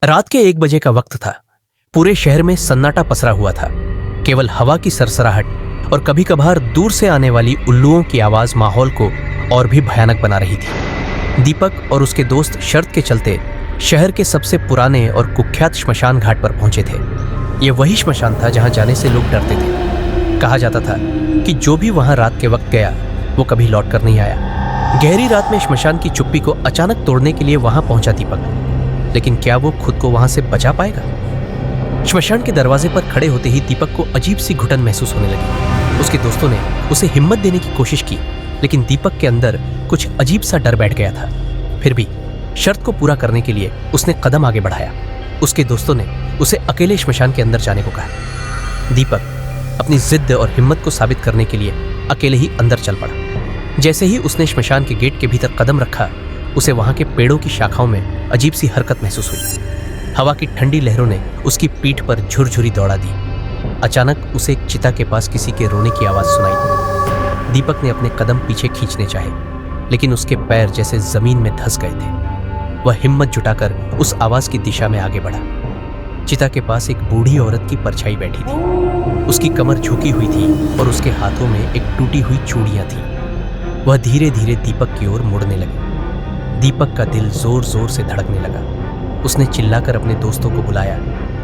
रात के 1 बजे का वक्त था। पूरे शहर में सन्नाटा पसरा हुआ था। केवल हवा की सरसराहट और कभी कभार दूर से आने वाली उल्लुओं की आवाज माहौल को और भी भयानक बना रही थी। दीपक और उसके दोस्त शर्त के चलते शहर के सबसे पुराने और कुख्यात श्मशान घाट पर पहुंचे थे। यह वही श्मशान था जहां जाने से लोग डरते थे। कहा जाता था कि जो भी वहां रात के वक्त गया वो कभी लौटकर नहीं आया। गहरी रात में श्मशान की चुप्पी को अचानक तोड़ने के लिए वहां पहुंचा दीपक, लेकिन क्या वो खुद को वहां से बचा पाएगा? श्मशान के दरवाजे पर खड़े होते ही दीपक को अजीब सी घुटन महसूस होने लगी। उसके दोस्तों ने उसे हिम्मत देने की कोशिश की, लेकिन दीपक के अंदर कुछ अजीब सा डर बैठ गया था। फिर भी शर्त को पूरा करने के लिए उसने कदम आगे बढ़ाया। उसके दोस्तों ने उसे अकेले श्मशान के अंदर जाने को कहा। दीपक अपनी जिद और हिम्मत को साबित करने के लिए अकेले ही अंदर चल पड़ा। जैसे ही उसने श्मशान के गेट के भीतर कदम रखा, उसे वहां के पेड़ों की शाखाओं में अजीब सी हरकत महसूस हुई। हवा की ठंडी लहरों ने उसकी पीठ पर झुरझुरी दौड़ा दी। अचानक उसे एक चिता के पास किसी के रोने की आवाज सुनाई। दीपक ने अपने कदम पीछे खींचने चाहे, लेकिन उसके पैर जैसे जमीन में धंस गए थे। वह हिम्मत जुटाकर उस आवाज की दिशा में आगे बढ़ा। चिता के पास एक बूढ़ी औरत की परछाई बैठी थी। उसकी कमर झुकी हुई थी और उसके हाथों में एक टूटी हुई चूड़ियां थी। वह धीरे धीरे दीपक की ओर मुड़ने लगी। दीपक का दिल जोर जोर से धड़कने लगा। उसने चिल्लाकर अपने दोस्तों को बुलाया,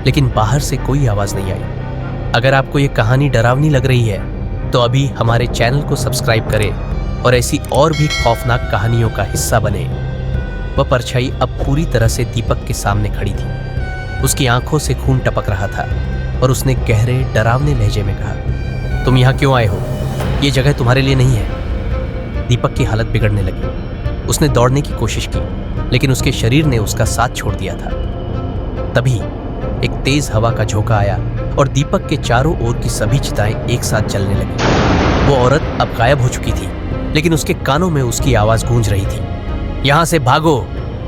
लेकिन बाहर से कोई आवाज नहीं आई। अगर आपको ये कहानी डरावनी लग रही है तो अभी हमारे चैनल को सब्सक्राइब करें और ऐसी और भी खौफनाक कहानियों का हिस्सा बने। वह परछाई अब पूरी तरह से दीपक के सामने खड़ी थी। उसकी आंखों से खून टपक रहा था और उसने गहरे डरावने लहजे में कहा, तुम यहाँ क्यों आए हो? ये जगह तुम्हारे लिए नहीं है। दीपक की हालत बिगड़ने लगी। उसने दौड़ने की कोशिश की, लेकिन उसके शरीर ने उसका साथ छोड़ दिया था। तभी एक तेज हवा का झोंका आया और दीपक के चारों ओर की सभी चिताएं एक साथ जलने लगी। वो औरत अब गायब हो चुकी थी, लेकिन उसके कानों में उसकी आवाज गूंज रही थी, यहां से भागो,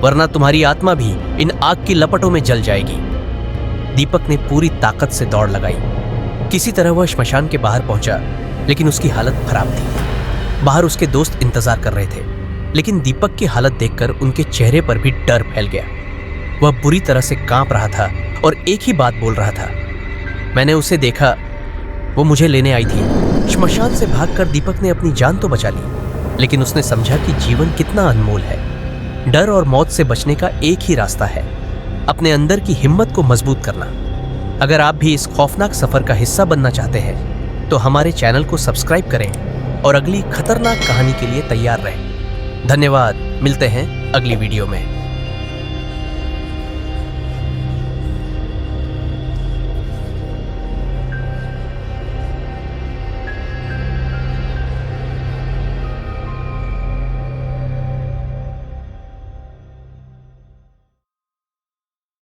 वरना तुम्हारी आत्मा भी इन आग की लपटों में जल जाएगी। दीपक ने पूरी ताकत से दौड़ लगाई। किसी तरह वह श्मशान के बाहर पहुंचा, लेकिन उसकी हालत खराब थी। बाहर उसके दोस्त इंतजार कर रहे थे, लेकिन दीपक की हालत देखकर उनके चेहरे पर भी डर फैल गया। वह बुरी तरह से कांप रहा था और एक ही बात बोल रहा था, मैंने उसे देखा, वो मुझे लेने आई थी। श्मशान से भागकर दीपक ने अपनी जान तो बचा ली, लेकिन उसने समझा कि जीवन कितना अनमोल है। डर और मौत से बचने का एक ही रास्ता है, अपने अंदर की हिम्मत को मजबूत करना। अगर आप भी इस खौफनाक सफर का हिस्सा बनना चाहते हैं तो हमारे चैनल को सब्सक्राइब करें और अगली खतरनाक कहानी के लिए तैयार रहें। धन्यवाद। मिलते हैं अगली वीडियो में।